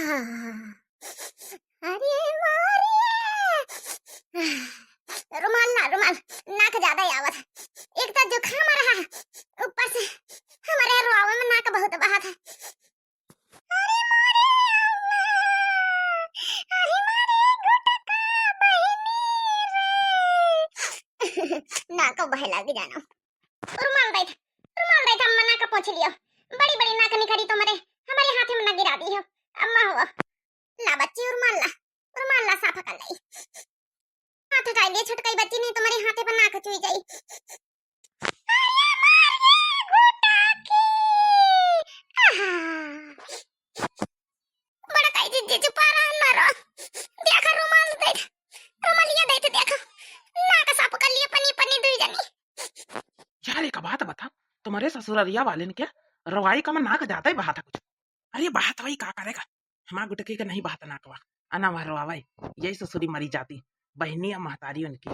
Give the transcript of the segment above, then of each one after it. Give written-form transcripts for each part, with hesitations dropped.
अरे मारे रुमाल ना रुमाल नाक ज्यादा ही आवत है। एक तो जुकाम आ रहा है, ऊपर से हमारे रुआवे में नाक बहुत बहा था। अरे मारे अम्मा, अरे मारे गुटका बहिनी रे। नाक बहे लग जाना। रुमाल दे अम्मा, नाक पोंछ लियो। बड़ी बड़ी नाक निखरी तो हमारे हाथ में ना गिरा दी हो अम्मा। हुआ ला बच्ची रुमाल ला साफ कर लाई। हाथ हटा लिए छटकाई बच्ची, नहीं तुम्हारे हाथे पर नाक चुई जाई। अरे मारे गुटाकी बड़ा काई जी चुपा रहा मारो। देखा रुमाल दे, रुमालिया दे देखा नाक साफ कर लिए पनी पनी दुई जनी। यार एक बात बता, तुम्हारे ससुररिया वाले ने क्या रवाई का नाक जाता ही बहा था कुछ? अरे बात वही का करेगा, हमारा गुटकी का नहीं बहाता नाकवा अना वह रवाई, यही ससुरी मरी जाती बहनी या महतारी उनकी।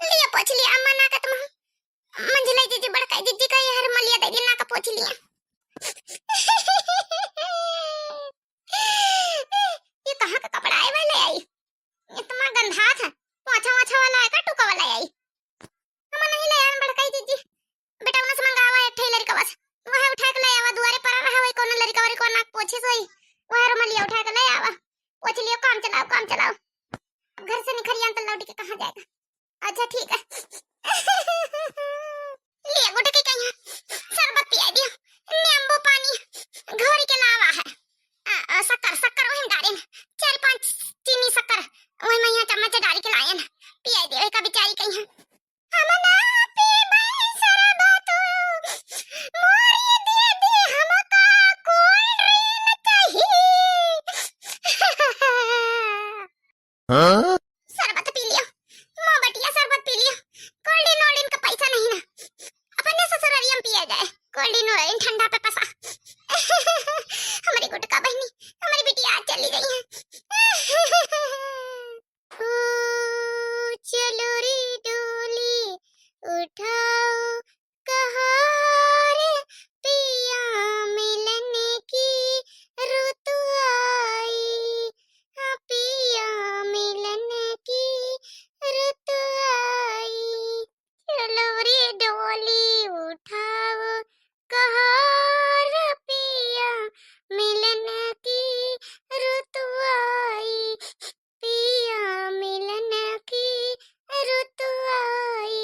लिया पोछ लिया अम्मा नाक तुम मंजिला जीजी बड़का जीजी का यार मलिया दे नाक पोछ लिया। ये कहां का कपड़ा है वाले आई? इतना गंधा था, पोछा पोछा वाला है का टुका वाला आई? हम नहीं ले आन बड़का जीजी, बेटा उनसे मंगावा है ठेलर का बस वह उठा के ले आवा। दुआरे पर रहा है कोन लड़का वाली को नाक पोछे सोई वह रुमालिया उठा के ले आवा। पोछ लियो, काम चलाओ काम चलाओ। घर से निखरिया तो लौट के कहां जाएगा? अच्छा ठीक है। ले गुटकी कहीं शरबत पिया दियो, नींबू पानी घोरी के लावा है। शक्कर वही डाले 4-5 चीनी शक्कर वही मैं यहाँ चम्मच डाल के लायन पिया दियो। एक बेचारी कहीं हम ना पीबे शरबत मोरी दे दे हमका कोल्ड ड्रिंक चाहिए। शरबत पी लियो मां बटिया, शरबत पी लियो। कोल्ड ड्रिंक का पैसा नहीं ना, अपने ससुरालियम पिया जाए कोल्ड ड्रिंक ठंडा पे पसा। हमारी गुटका बहनी हमारी बिटिया आज चली गई है। ओ चलो रे डोली उठाओ कहारे पिया मिलने की रुत आई, हाँ पिया मिलने की रुत आई। चलो रे डोली उठाओ कहार पिया मिलने की रुत आई, पिया मिलने की रुत आई।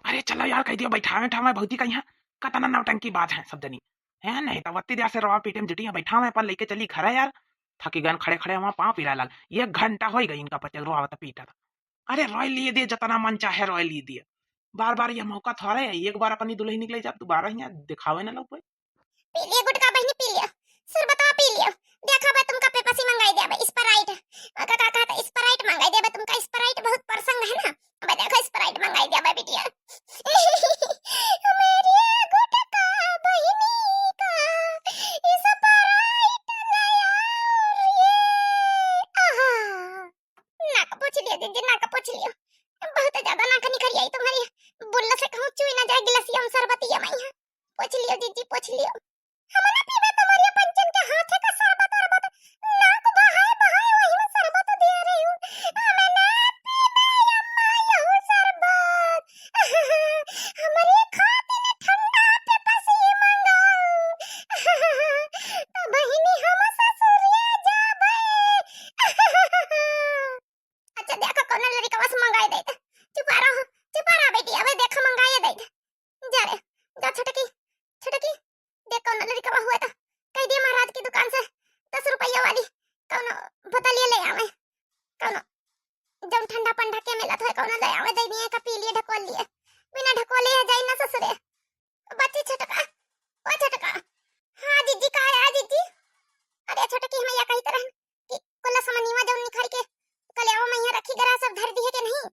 अरे चलो यार कह दिया बैठा में भौजी कहीं है कतना नौटंकी बात है सब जनी है नहीं तो वत्ती देर से रवा पीटे में जुटी है बैठा में पर लेके चली घर है यार। थकी गन खड़े खड़े वहां पाँव पीला लाल 1 घंटा हो गई इनका पचे रोआवत पीटा था। अरे रॉय लिए दिए जितना मन चाहे रॉय लिए दिए, बार बार ये मौका थोड़ा है, एक बार अपनी दुल्हन निकले जब दोबारा यहाँ दिखावे ना लोग। पी लिया गुटका बहनी पी लिया, शरबतवा पी लिया। देखा बा तुमका पेप्सी मंगाई दे बा स्प्राइट का कहता स्प्राइट मंगाई दे बा। तुमका स्प्राइट बहुत पसंद है ना, अब देखो स्प्राइट मंगाई दे बा बिटिया। मेरी गुटका बहनी का स्प्राइट लाया रे। आहा नाक पोछ लिया दीदी, नाक पोछ लिया। बहुत ज्यादा नाक निकल आई तुम्हारी, बुल्ला से कहूं चुई ना जाए गिलासिया में शरबतिया मैं। पोछ लियो दीदी पोछ लियो। हम ना पीबे तुम्हारी पंचन के हाथ का शरबत शरबत नाक बहाए बहाए वही में शरबत दे रही हूं। हम ना पीबे अम्मा यहू शरबत। हमारे खातिर ठंडा पे पसी मंगाओ। तो बहिनी हम ससुरिया जाबे। अच्छा देखो कौन लड़का बस मंगाए दे। चुप रहा बेटी, अबे देखो मंगाए दे जा रे जा। छटकी छटकी देख कौन लड़का हुआ था, कह दिया महाराज की दुकान से 10 रुपया वाली कौन बोतलिया ले आवे। कौन जब ठंडा पंडा के मिला था कौन ले आवे दे दिए का पी लिए ढकोल लिए। बिना ढकोले जाई ना ससुरे बच्ची। छटका ओ छटका हां जीजी का है जीजी। अरे छटकी हम या कही तरह कि कोला समनीवा जब निखर के कलेवा में यहाँ रखी गरा सब धर दिए के नहीं।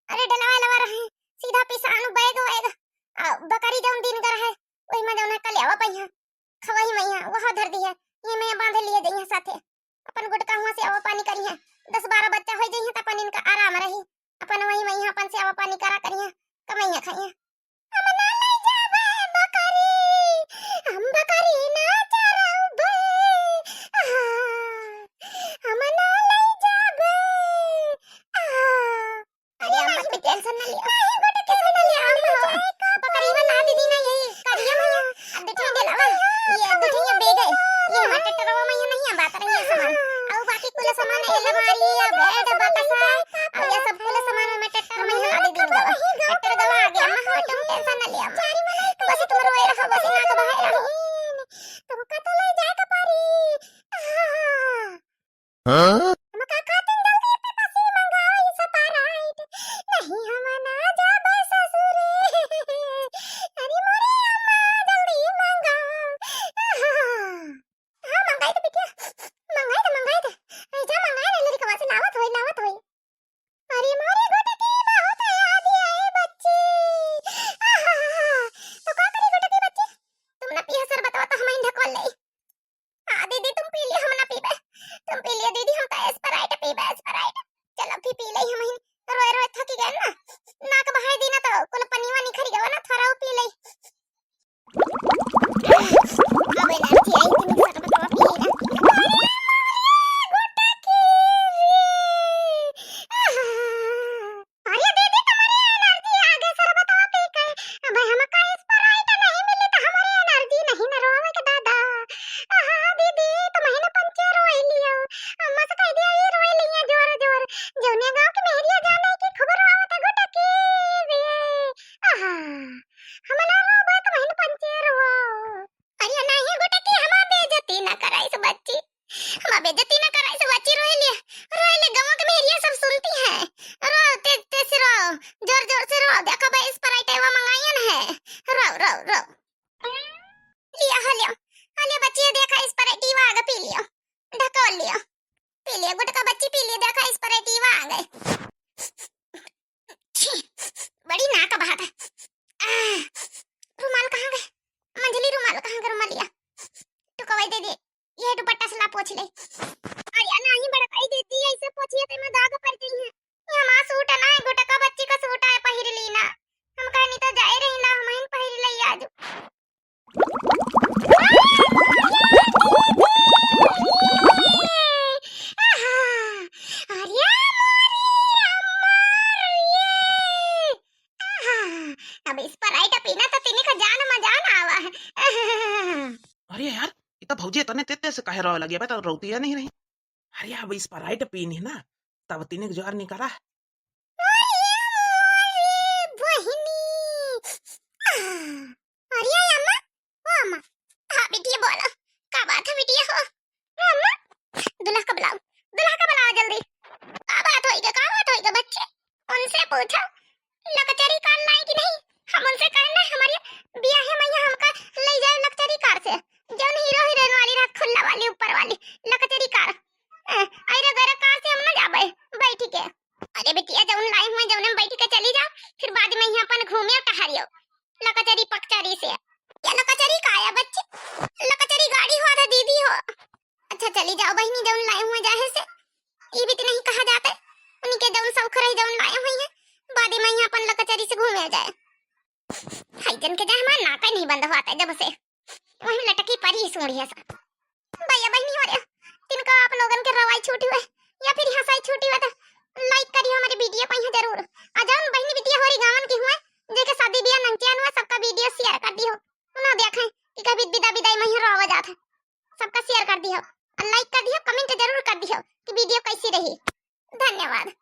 अरे डलावा लवा रहे सीधा पिसानु बैग बैग बकरी जौन दिन कर है वही में जौन कलेवा पहिया खवही मैया वहां धर दी है। ये मैं बांध लिए जइया साथे अपन गुटका हुआ से आवा पानी करी है। 10-12 बच्चा हो जइया त अपन इनका आराम रही। अपन वही मैया अपन से आवा पानी करा करिया कमैया खाइया। हम ना ले जावे बकरी, हम बकरी ना चराबे। हम का खाते जल्दी पे पसी मंगाई स्प्राइट नहीं हम ना जाबे ससुरे अरे मोरे अम्मा जल्दी मंगाओ हां मंगाई तो बिटिया मंगाई तो जा मंगाई रे लड़का से लावत होई अरे मोरे गुटकी बहुत याद आए बच्चे तो का करी गुटकी बच्चे तुम ना पिया सर बताओ तो हम ही ढकोल ले हां दीदी तुम पी लिया हम ना पीबे तुम पी लिया दीदी हम का स्प्राइट पीबे स्प्राइट चलो फिर पी ले हम ही रोए रोए थकी गए ना नाक बहाई दी ना तो कुल पनीवा निखरी गवा ना थोड़ा पी ले अबे ना थी आई तुम सर बताओ पी ले अरे दीदी तुम्हारी एनर्जी आगे सर बताओ पी के भाई हम का स्प्राइट नहीं मिली तो हमारी एनर्जी नहीं न रोवे के दादा दीदी तुम ही ना पंचे रोई लियो अम्मा से कह दिया ये रोई लिया जोर जोर जौने गांव के मेहरिया जाने की खबर आवत गुटकी रे हम ना रोबे तुम ही ना पंचे रो अरे नहीं गुटकी हम बेइज्जती ना कराई से बच्ची हम बेइज्जती ना कराई से बच्ची रोई ले गांव के मेहरिया सब सुनती हैं रो तेज तेज से रो जोर जोर से रो देखो भाई स्प्राइट एवा मंगायन है रो लिया हले बच्ची देखा स्प्राइट एवा आगे पी लियो ढकोल लियो पी लियो गुटका बच्ची पी लियो देखा स्प्राइट एवा आ गए बड़ी नाक बहात है रुमाल कहाँ गए मंजली रुमाल कहाँ गए रुमाल लिया तो कवाई दे दे ये दुपट्टा से ला पोंछ ले अरे नहीं बड़काई देती ऐसे पोंछिए ते में दाग पड़ती है ये मां सूट ना है गुटका बच्ची का सूट है पहिर ली ना हम कहनी तो जाए रही ना हम ही पहिर लई आज अब इस पर आइटा पीना तो तीने का जान मजा ना आवा है अरे यार ये तो भौजी तने तेते से कहे रो लगी तो रोती है नहीं रही अरे अब इस पर राइट पीनी है ना तब तीने के जोर नहीं करा पूछो लकचरी कार लाई कि नहीं हम उनसे कहना हमारी बिया है मैया हमका ले जाए लकचरी कार से जौन हीरो हीरोइन वाली रात खुल्ला वाली ऊपर वाली लकचरी कार अरे गरे कार से हम ना जाबे बैठ के अरे बेटिया जौन लाई हुए जौन में बैठ के चली जा फिर बाद में यहां अपन घूमे टहरियो लकचरी पकचरी से या लकचरी का आया बच्चे लकचरी गाड़ी हो था दीदी हो अच्छा चली जाओ बहनी जौन लाई हुए जाहे से ये भी तो नहीं कहा जाता उनके जौन सौख रही जौन लाई हुई है बाद में यहाँ अपन लकचरी से घूमे जाए हाइजन के जहाँ हमारा नाका नहीं बंद हुआ था जब से वहीं लटकी परी सुनी है सब भैया बहनी हो रहा तिनका आप लोगन के रवाई छूटी हुए या फिर हंसाई छूटी हुआ था लाइक करियो हमारे वीडियो को यहाँ जरूर आ जाओ बहनी बिटिया हो रही गावन की हुए जेके शादी बियाह नंकियान हुआ सबका वीडियो शेयर कर दियो उन्हें देखें कि कभी विदा विदाई में ही रोवा जाता सबका शेयर कर दियो और लाइक कर दियो कमेंट जरूर कर दियो कि वीडियो कैसी रही धन्यवाद।